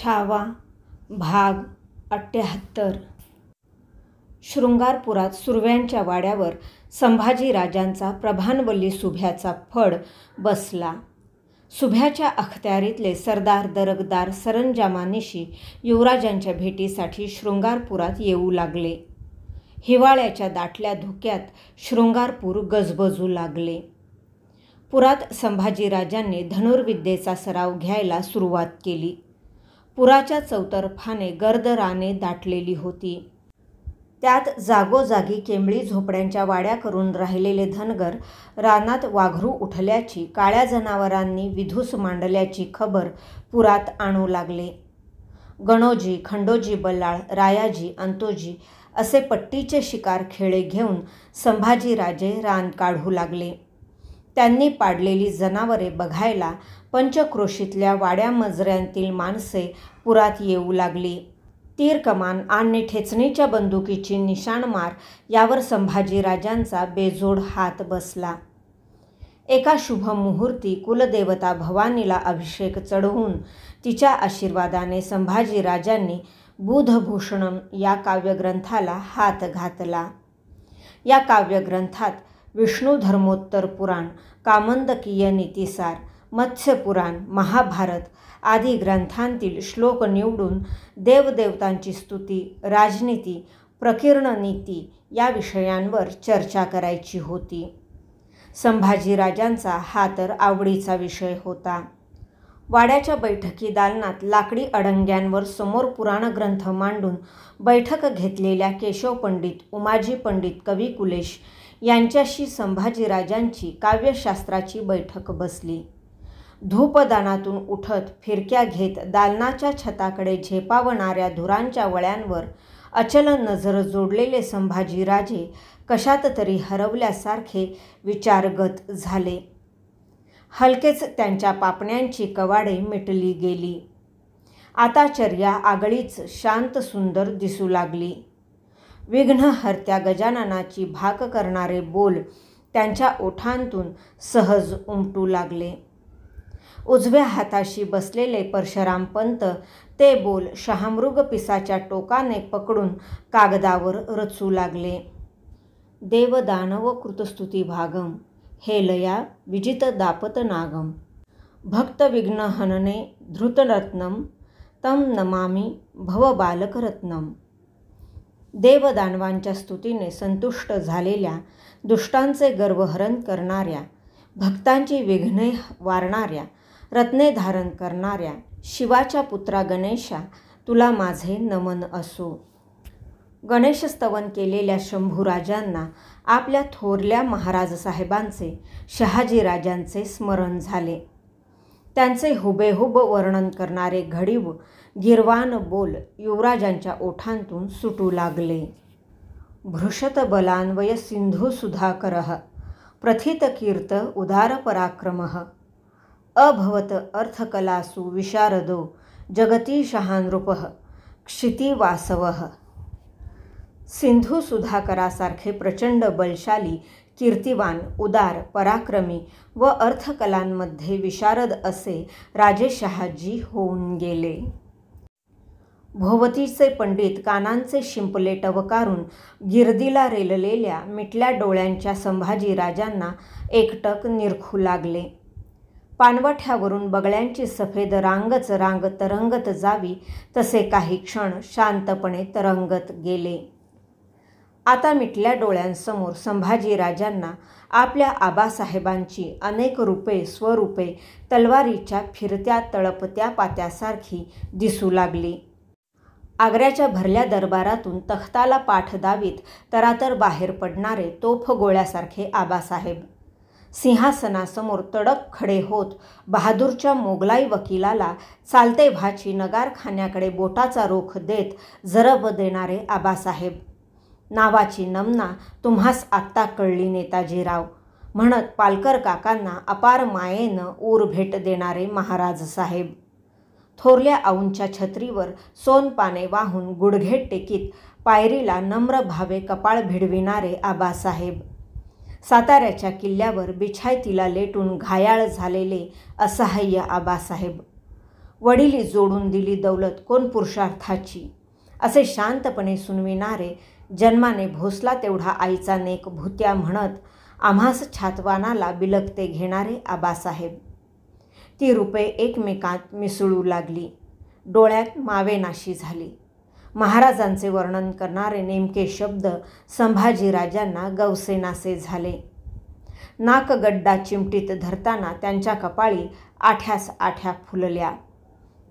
छावा भाग 78. शृंगारपुरात सुरव्यांच्या वाड्यावर संभाजीराजांचा प्रभानवल्ली सुभ्याचा फड बसला. सुभ्याच्या अखत्यारीतले सरदार दरकदार सरंजामानिशी युवराजांच्या भेटीसाठी शृंगारपुरात येऊ लागले. हिवाळ्याच्या दाटल्या धुक्यात शृंगारपूर गजबजू लागले. पुरात संभाजीराजांनी धनुर्विद्येचा सराव घ्यायला सुरुवात केली. पुराच्या चौतर्फाने गर्द राने दाटलेली होती. त्यात जागोजागी केंबळी झोपड्यांच्या वाड्या करून राहिलेले धनगर रानात वाघरू उठल्याची, काळ्या जनावरांनी विधूस मांडल्याची खबर पुरात आणू लागले. गणोजी, खंडोजी बल्लाळ, रायाजी, अंतोजी असे पट्टीचे शिकार खेळे घेऊन संभाजीराजे रान काढू लागले. त्यांनी पाडलेली जनावरे बघायला पंचक्रोशीतल्या वाड्यामजऱ्यांतील माणसे पुरात येऊ लागली. तीर कमान आणि ठेचणीच्या बंदुकीची निशाणमार यावर संभाजीराजांचा बेजोड हात बसला. एका शुभ मुहूर्ती कुलदेवता भवानीला अभिषेक चढवून तिच्या आशीर्वादाने संभाजीराजांनी बुधभूषणम या काव्यग्रंथाला हात घातला. या काव्यग्रंथात विष्णू धर्मोत्तर पुराण, कामंदकीय नीतिसार, मत्स्यपुराण, महाभारत आदी ग्रंथांतील श्लोक निवडून देवदेवतांची स्तुती, राजनीती, प्रकीर्णनीती या विषयांवर चर्चा करायची होती. संभाजीराजांचा हा तर आवडीचा विषय होता. वाड्याच्या बैठकी दालनात लाकडी अडंग्यांवर समोर पुराणग्रंथ मांडून बैठक घेतलेल्या केशव पंडित, उमाजी पंडित, कवी कुलेश यांच्याशी संभाजीराजांची काव्यशास्त्राची बैठक बसली. धूपदानातून उठत फिरक्या घेत दालनाच्या छताकडे झेपावणाऱ्या धुरांच्या वळ्यांवर अचल नजर जोडलेले संभाजीराजे कशात तरी हरवल्यासारखे विचारगत झाले. हलकेच त्यांच्या पापण्यांची कवाडे मिटली गेली. आता चर्या आगळीच शांत सुंदर दिसू लागली. विघ्नहर्त्या गजाननाची भाक करणारे बोल त्यांच्या ओठांतून सहज उमटू लागले. उजव्या हाताशी बसलेले परशुरामपंत ते बोल शहामृग पिसाच्या टोकाने पकडून कागदावर रचू लागले. देवदानव कृतस्तुती भागम हेलया विजित दापत नागम भक्तविघ्नहनने धृतरत्नम तम नमामि भवबालकरत्नम. देवदानवांच्या स्तुतीने संतुष्ट झालेल्या, दुष्टांचे गर्वहरण करणाऱ्या, भक्तांची विघ्ने वारणाऱ्या, रत्ने धारण करणाऱ्या शिवाच्या पुत्रा गणेशा, तुला माझे नमन असो. गणेशस्तवन केलेल्या शंभूराजांना आपल्या थोरल्या महाराज साहेबांचे, शहाजीराजांचे स्मरण झाले. त्यांचे हुबेहूब वर्णन करणारे घडीव गीर्वाण बोल युवराजांच्या ओठांतून सुटू लागले. भृशत बलान्वय सिंधू सुधाकरः प्रथित कीर्त उदार पराक्रमः अभवत अर्थकलासु विशारदो जगती शहानृपः क्षितिवासवः. सिंधू सुधाकरासारखे प्रचंड बलशाली, कीर्तिवान, उदार, पराक्रमी व अर्थकलांमध्ये विशारद असे राजे शहाजी होऊन गेले. भोवतीचे पंडित कानांचे शिंपले टवकारून गिरदीला रेललेल्या मिटल्या डोळ्यांच्या संभाजीराजांना एकटक निरखू लागले. पानवठ्यावरून बगळ्यांची सफेद रांगच रांग तरंगत जावी तसे काही क्षण शांतपणे तरंगत गेले. आता मिटल्या डोळ्यांसमोर संभाजीराजांना आपल्या आबासाहेबांची अनेक रूपे, स्वरूपे तलवारीच्या फिरत्या तळपत्या पात्यासारखी दिसू लागली. आग्र्याच्या भरल्या दरबारातून तख्ताला पाठ दावीत तरातर बाहेर पडणारे तोफगोळ्यासारखे आबासाहेब, सिंहासनासमोर तडक खडे होत बहादूरच्या मोगलाई वकिलाला चालते भाची नगारखान्याकडे बोटाचा रोख देत जरब देणारे आबासाहेब, नावाची नमना तुम्हास आत्ता कळली नेताजीराव म्हणत पालकर काकांना अपार मायेनं ऊर भेट देणारे महाराज साहेब, थोरल्या आऊंच्या छत्रीवर सोनपाने वाहून गुडघे टेकीत पायरीला नम्र भावे कपाळ भिडविणारे आबासाहेब, साताऱ्याच्या किल्ल्यावर बिछायतीला लेटून घायाळ झालेले असहाय्य आबासाहेब, वडिली जोडून दिली दौलत कोण पुरुषार्थाची, असे शांतपणे सुनविणारे, जन्माने भोसला तेवढा आईचा नेक भूत्या म्हणत आम्हास छातवानाला बिलकते घेणारे आबासाहेब. ती रूपे एकमेकांत मिसळू लागली. डोळ्यात मावेनाशी झाली. महाराजांचे वर्णन करणारे नेमके शब्द संभाजीराजांना गवसेनासे झाले. नाकगड्डा चिमटीत धरताना त्यांच्या कपाळी आठ्यास आठ्या फुलल्या.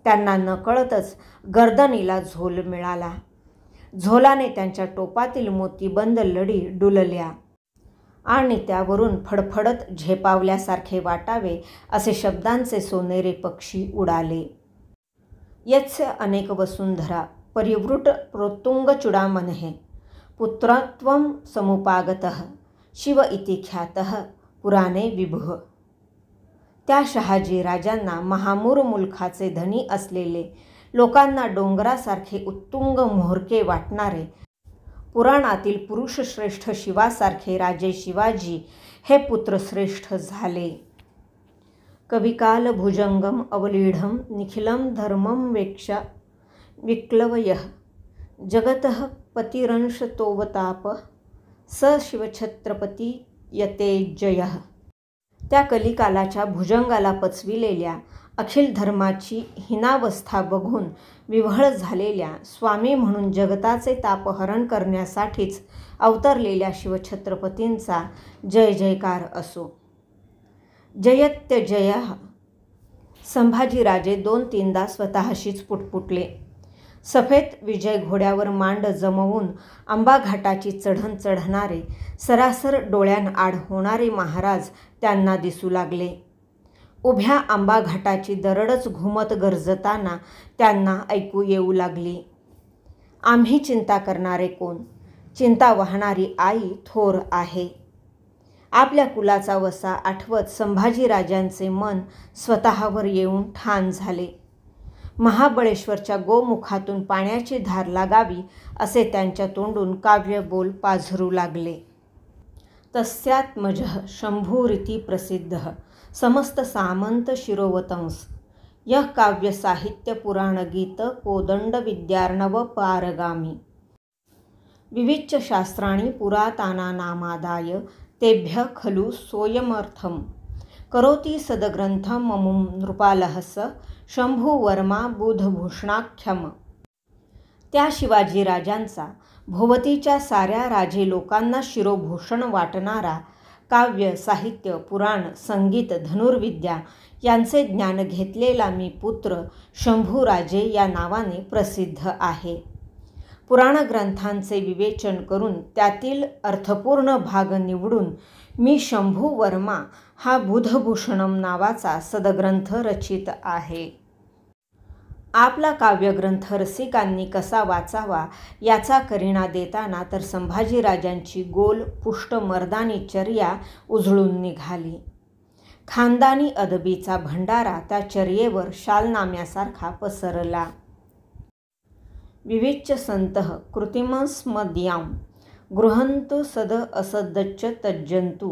त्यांना नकळतच गर्दनीला झोल मिळाला. झोलाने त्यांच्या टोपातील मोतीबंद लडी डुलल्या आणि त्यावरून फडफडत झेपावल्यासारखे वाटावे असे शब्दांचे सोनेरी पक्षी उडाले. यस्य अनेक वसुंधरा परिवृट प्रोत्तुंग चूडामणेः पुत्रत्वं समुपागतः शिव इति ख्यातः पुराणे विभुः. त्या शहाजी राजांना महामूर मुलखाचे धनी असलेले, लोकांना डोंगरासारखे उत्तुंग मोहरके वाटणारे, पुराणातील पुरुषश्रेष्ठ शिवासारखे राजे शिवाजी हे पुत्रश्रेष्ठ झाले. कविकाल भुजंगम अवलीढम निखिलम धर्मम वेक्षा विक्लवयः जगतः पतिरंश तोवताप स शिवछत्रपती यते जयः. त्या कलिकालाच्या भुजंगाला पचविलेल्या, अखिल धर्माची हिनावस्था बघून विव्हळ झालेल्या, स्वामी म्हणून जगताचे तापहरण करण्यासाठीच अवतरलेल्या शिवछत्रपतींचा जय जयकार असो. जयत्यजयः. संभाजीराजे 2-3दा स्वतःशीच पुटपुटले. सफेद विजय घोड्यावर मांड जमवून आंबा घाटाची चढण चढणारे, सरासर डोळ्यांआड होणारे महाराज त्यांना दिसू लागले. उभ्या आंबा घाटाची दरडच घुमत गरजताना त्यांना ऐकू येऊ लागली. आम्ही चिंता करणारे कोण? चिंता वाहणारी आई थोर आहे. आपल्या कुलाचा वसा आठवत संभाजीराजांचे मन स्वतःवर येऊन ठाण झाले. महाबळेश्वरच्या गोमुखातून पाण्याची धार लागावी असे त्यांच्या तोंडून काव्यबोल पाझरू लागले. तस्यात्मजः शंभूरिति प्रसिद्धः समस्त सामंत शिरोवतंस यः काव्य साहित्य पुराण गीत कोदंड विद्यार्णव पारगामी विविच्च शास्त्राणि पुरातानानामादाय तेभ्यः खलु सोऽयमर्थं करोति सदग्रंथं ममुं नृपालहस शंभुवर्मा बुधभूषणाख्यम. त्या शिवाजी राजांचा भोवतीच्या साऱ्या राजे लोकांना शिरोभूषण वाटणारा, काव्य साहित्य पुराण संगीत धनुर्विद्या यांचे ज्ञान घेतलेला मी पुत्र शंभूराजे या नावाने प्रसिद्ध आहे. पुराण ग्रंथांचे विवेचन करून त्यातील अर्थपूर्ण भाग निवडून मी शंभुवर्मा हा बुधभूषणम नावाचा सदग्रंथ रचित आहे. आपला काव्यग्रंथ रसिकांनी कसा वाचावा याचा करिणा देताना तर संभाजीराजांची गोल पुष्ट मर्दानी चर्या उजळून निघाली. खानदानी अदबीचा भंडारा त्या चर्येवर शालनाम्यासारखा पसरला. विविच्च संतः कृतिमस्मद्यां गृहन्तु सद असदच्च तज्जन्तु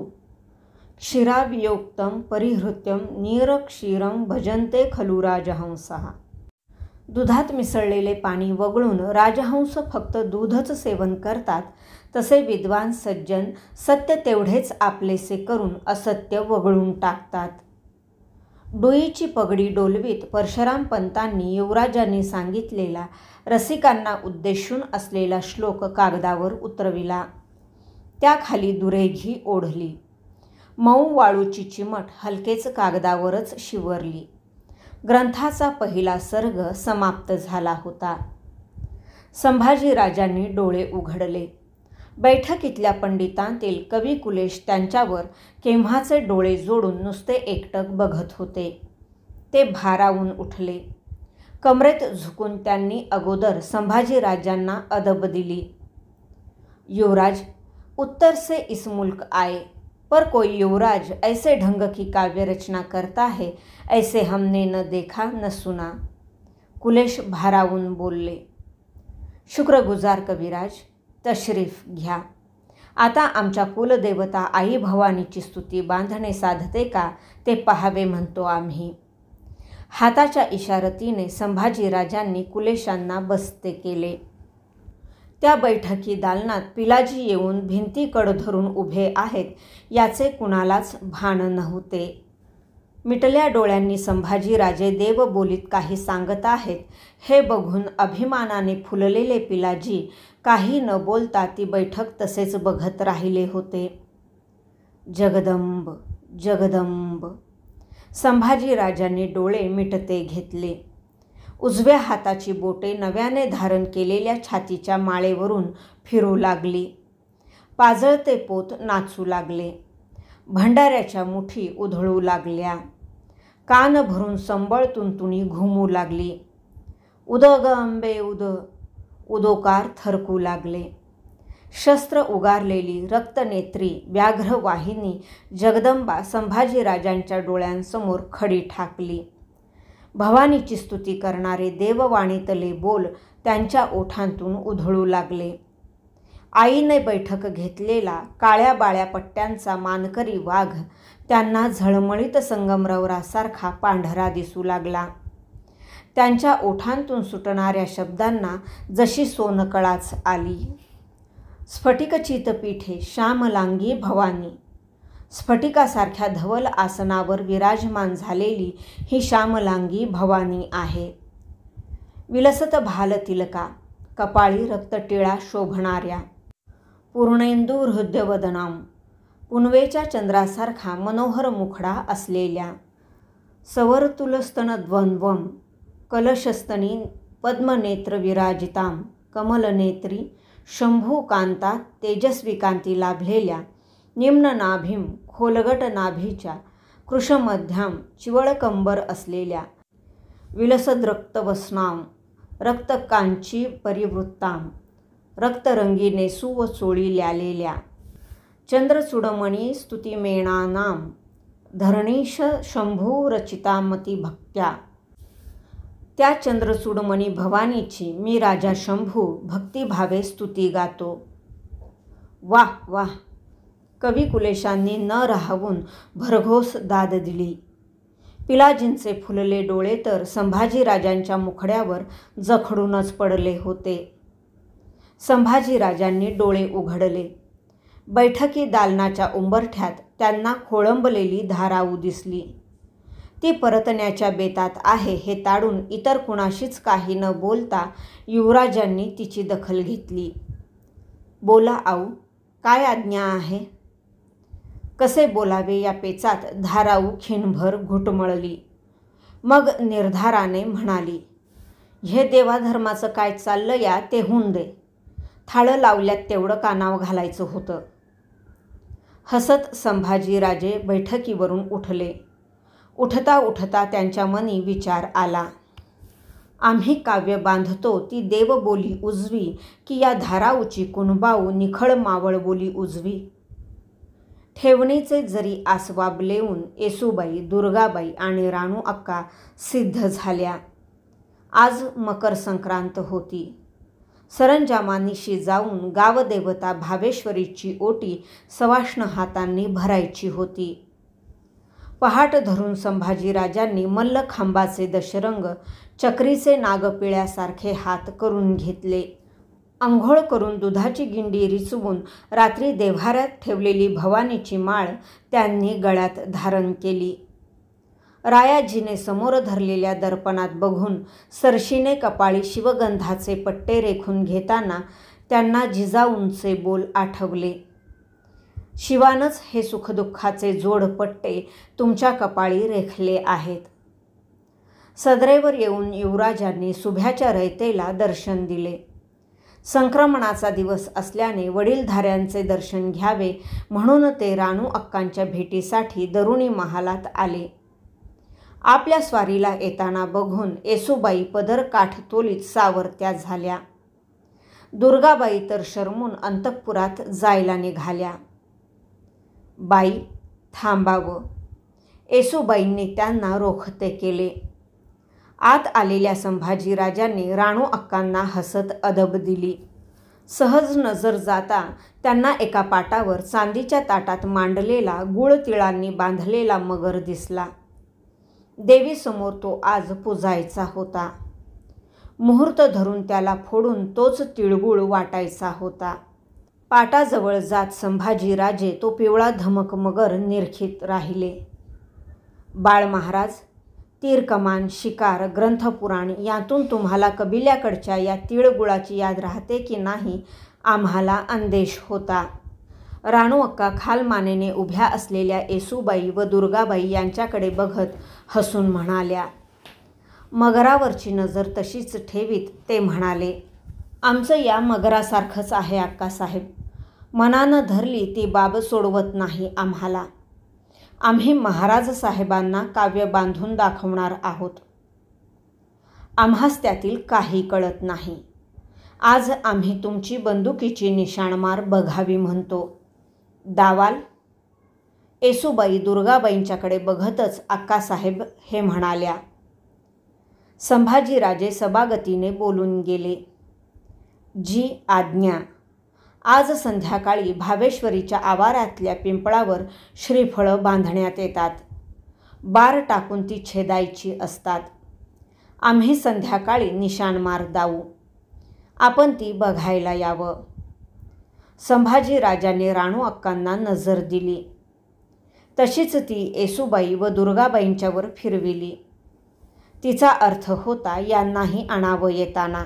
क्षीरावियोक्तं परिहृत्यं नीरक्षीरं भजन्ते खलु राजहंसः. दुधात मिसळलेले पाणी वगळून राजहंस फक्त दूधच सेवन करतात, तसे विद्वान सज्जन सत्य तेवढेच आपलेसे करून असत्य वगळून टाकतात. डोईची पगडी डोलवीत परशुराम पंतांनी युवराजांनी सांगितलेला रसिकांना उद्देशून असलेला श्लोक कागदावर उतरविला. त्याखाली दुरेघी ओढली. मऊ वाळूची चिमट हलकेच कागदावरच शिवरली. ग्रंथाचा पहिला सर्ग समाप्त झाला होता. संभाजीराजांनी डोळे उघडले. बैठकीतल्या पंडितांतील कवी कुलेश त्यांच्यावर केव्हाचे डोळे जोडून नुसते एकटक बघत होते. ते भारावून उठले. कमरेत झुकून त्यांनी अगोदर संभाजीराजांना अदब दिली. युवराज, उत्तर से इस मुल्क आए, पर कोई युवराज ऐसे ढंग की काव्य रचना करता है ऐसे हमने न देखा न सुना. कुलेश भारावून बोलले. शुक्रगुजार कविराज, तशरीफ घ्या. आता आमच्या कुलदेवता आई भवानीची स्तुती बांधणे साधते का ते पहावे म्हणतो आम्ही. हाताच्या इशारतीने संभाजीराजांनी कुलेशांना बसते केले. त्या बैठकी दालनात पिलाजी येऊन भिंतीकड धरून उभे आहेत याचे कुणालाच भान नव्हते. मिटल्या डोळ्यांनी संभाजीराजे देवबोलीत काही सांगत आहेत हे बघून अभिमानाने फुललेले पिलाजी काही न बोलता ती बैठक तसेच बघत राहिले होते. जगदंब जगदंब. संभाजीराजांनी डोळे मिटते घेतले. उजव्या हाताची बोटे नव्याने धारण केलेल्या छातीच्या माळेवरून फिरू लागली. पाजळते पोत नाचू लागले. भंडाऱ्याच्या मुठी उधळू लागल्या. कान भरून संबळ तुंतुणी घुमू लागली. उद ग अंबे उद. उदोकार थरकू लागले. शस्त्र उगारलेली रक्तनेत्री व्याघ्रवाहिनी जगदंबा संभाजीराजांच्या डोळ्यांसमोर खडी ठाकली. भवानीची स्तुती करणारे देववाणीतले बोल त्यांच्या ओठांतून उधळू लागले. आईने बैठक घेतलेला काळ्या बाळ्या पट्ट्यांचा मानकरी वाघ त्यांना झळमळीत संगमरवरासारखा पांढरा दिसू लागला. त्यांच्या ओठांतून सुटणाऱ्या शब्दांना जशी सोनकळाच आली. स्फटिकचित पीठे श्यामलांगी भवानी. स्फटिकासारख्या धवल आसनावर विराजमान झालेली ही श्यामलांगी भवानी आहे. विलसत भाल तिलका, कपाळी रक्तटिळा शोभणाऱ्या, पूर्णेंदू हृदयवदनाम, पुनवेच्या चंद्रासारखा मनोहर मुखडा असलेल्या, सवर्तुलस्तन द्वंद्वम, कलशस्तनी पद्मनेत्र विराजिताम, कमलनेत्री शंभूकांता तेजस्वी कांती लाभलेल्या, निम्न नाभीम खोलगट नाभीच्या कृशमध्याम चिवळकंबर असलेल्या, विलसद रक्तवस्नाम रक्तकांची परिवृत्ताम, रक्तरंगीने सुव चोळी ल्यालेल्या, चंद्रचूडमणी स्तुतिमेणानाम, धरणीश शंभूरचितामती भक्त्या. त्या चंद्रचूडमणी भवानीची मी राजा शंभू भक्तिभावे स्तुती गातो. वाह वाह. कवी कुलेशांनी न राहवून भरघोस दाद दिली. पिलाजींचे फुलले डोळे तर संभाजीराजांच्या मुखड्यावर जखडूनच पडले होते. संभाजीराजांनी डोळे उघडले. बैठकी दालनाच्या उंबरठ्यात त्यांना खोळंबलेली धाराऊ दिसली. ती परतण्याच्या बेतात आहे हे ताडून इतर कुणाशीच काही न बोलता युवराजांनी तिची दखल घेतली. बोला आऊ, काय आज्ञा आहे? कसे बोलावे या पेचात धाराऊ खिणभर घुटमळली. मग निर्धाराने म्हणाली, हे देवाधर्माचं काय चाललं या ते होऊन दे. थाळं लावल्यात तेवढं कानावर घालायचं होतं. हसत संभाजीराजे बैठकीवरून उठले. उठता उठता त्यांच्या मनी विचार आला. आम्ही काव्य बांधतो ती देवबोली उजवी की या धाराऊची कुणबाऊ निखळ मावळ बोली उजवी? ठेवणीचे जरी आसवाब लेवून येसूबाई, दुर्गाबाई आणि राणू अक्का सिद्ध झाल्या. आज मकर संक्रांत होती. सरंजामानिशी जाऊन गावदेवता भावेश्वरीची ओटी सवाष्ण हातांनी भरायची होती. पहाट धरून संभाजीराजांनी मल्लखांबाचे दशरंग, चक्रीचे नागपिळ्यासारखे हात करून घेतले. अंघोळ करून दुधाची गिंडी रिचवून रात्री देव्हाऱ्यात ठेवलेली भवानीची माळ त्यांनी गळ्यात धारण केली. रायाजीने समोर धरलेल्या दर्पणात बघून सरशीने कपाळी शिवगंधाचे पट्टे रेखून घेताना त्यांना जिजाऊंचे बोल आठवले. शिवानच हे सुखदुःखाचे जोडपट्टे तुमच्या कपाळी रेखले आहेत. सदरेवर येऊन युवराजांनी सुभ्याच्या रयतेला दर्शन दिले. संक्रमणाचा दिवस असल्याने वडीलधाऱ्यांचे दर्शन घ्यावे म्हणून ते राणू अक्कांच्या भेटीसाठी दरुणी महालात आले. आपल्या स्वारीला येताना बघून येसूबाई पदर काठ तोलीत सावरत्या झाल्या. दुर्गाबाई तर शरमून अंतःपुरात जायला निघाल्या. बाई, थांबावं. येसूबाईंनी त्यांना रोखते केले. आत आलेल्या संभाजीराजांनी राणू अक्कांना हसत अदब दिली. सहज नजर जाता त्यांना एका पाटावर चांदीच्या ताटात मांडलेला गुळ तिळांनी बांधलेला मगर दिसला. देवीसमोर तो आज पुजायचा होता. मुहूर्त धरून त्याला फोडून तोच तिळगुळ वाटायचा होता. पाटाजवळ जात संभाजीराजे तो पिवळा धमक मगर निरखीत राहिले. बाळ महाराज, तीर कमान, शिकार, ग्रंथपुराण यातून तुम्हाला कबिल्याकडच्या या तिळगुळाची याद राहते की नाही आम्हाला अंदेश होता. राणू अक्का खालमानेने उभ्या असलेल्या येसूबाई व दुर्गाबाई यांच्याकडे बघत हसून म्हणाल्या. मगरावरची नजर तशीच ठेवीत ते म्हणाले, आमचं या मगरासारखंच आहे अक्कासाहेब. मनानं धरली ती बाब सोडवत नाही आम्हाला. आम्ही महाराज साहेबांना काव्य बांधून दाखवणार आहोत. आम्हास त्यातील काही कळत नाही. आज आम्ही तुमची बंदुकीची निशाणमार बघावी म्हणतो. दावाल? येसूबाई दुर्गाबाईंच्याकडे बघतच अक्कासाहेब हे म्हणाल्या. संभाजीराजे सबागतीने बोलून गेले. जी आज्ञा. आज संध्याकाळी भावेश्वरीच्या आवारातल्या पिंपळावर श्रीफळं बांधण्यात येतात. बार टाकून ती छेदायची असतात. आम्ही संध्याकाळी निशाणमार दावू. आपण ती बघायला यावं. संभाजीराजाने राणू अक्कांना नजर दिली. तशीच ती येसूबाई व दुर्गाबाईंच्यावर फिरविली. तिचा अर्थ होता यांनाही आणावं येताना.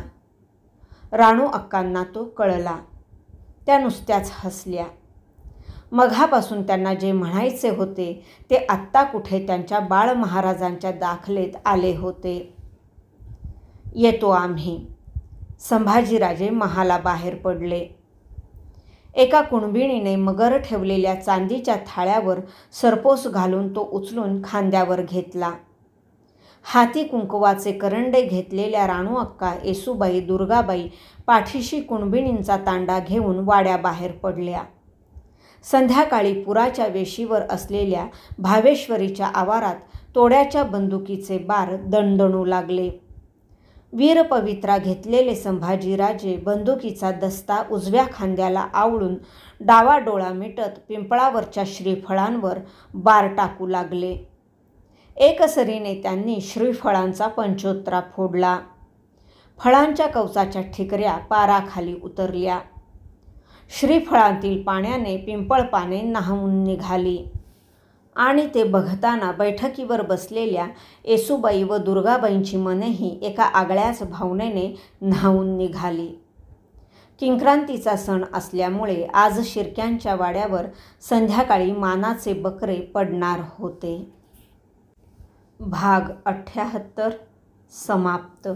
राणू अक्कांना तो कळला. त्या नुसत्याच हसल्या. मघापासून त्यांना जे म्हणायचे होते ते आत्ता कुठे त्यांच्या बाळ महाराजांच्या दाखलेत आले होते. येतो आम्ही. संभाजीराजे महालाबाहेर पडले. एका कुणबिणीने मगर ठेवलेल्या चांदीच्या थाळ्यावर सरपोस घालून तो उचलून खांद्यावर घेतला. हाती कुंकवाचे करंडे घेतलेल्या राणू अक्का, येसूबाई, दुर्गाबाई पाठीशी कुणबिणींचा तांडा घेऊन वाड्याबाहेर पडल्या. संध्याकाळी पुराच्या वेशीवर असलेल्या भावेश्वरीच्या आवारात तोड्याच्या बंदुकीचे बार दणदणू लागले. वीरपवित्रा घेतलेले संभाजीराजे बंदुकीचा दस्ता उजव्या खांद्याला आवळून डावाडोळा मिटत पिंपळावरच्या श्रीफळांवर बार टाकू लागले. एकसरीने त्यांनी श्रीफळांचा पंचोत्रा फोडला. फळांच्या कवचाच्या ठिकऱ्या पाराखाली उतरल्या. श्रीफळांतील पाण्याने पिंपळपाने न्हाऊन निघाली आणि ते बघताना बैठकीवर बसलेल्या येसूबाई व दुर्गाबाईंची मनेही एका आगळ्याच भावनेने न्हाऊन निघाली. किंक्रांतीचा सण असल्यामुळे आज शिर्क्यांच्या वाड्यावर संध्याकाळी मानाचे बकरे पडणार होते. भाग 78 समाप्त.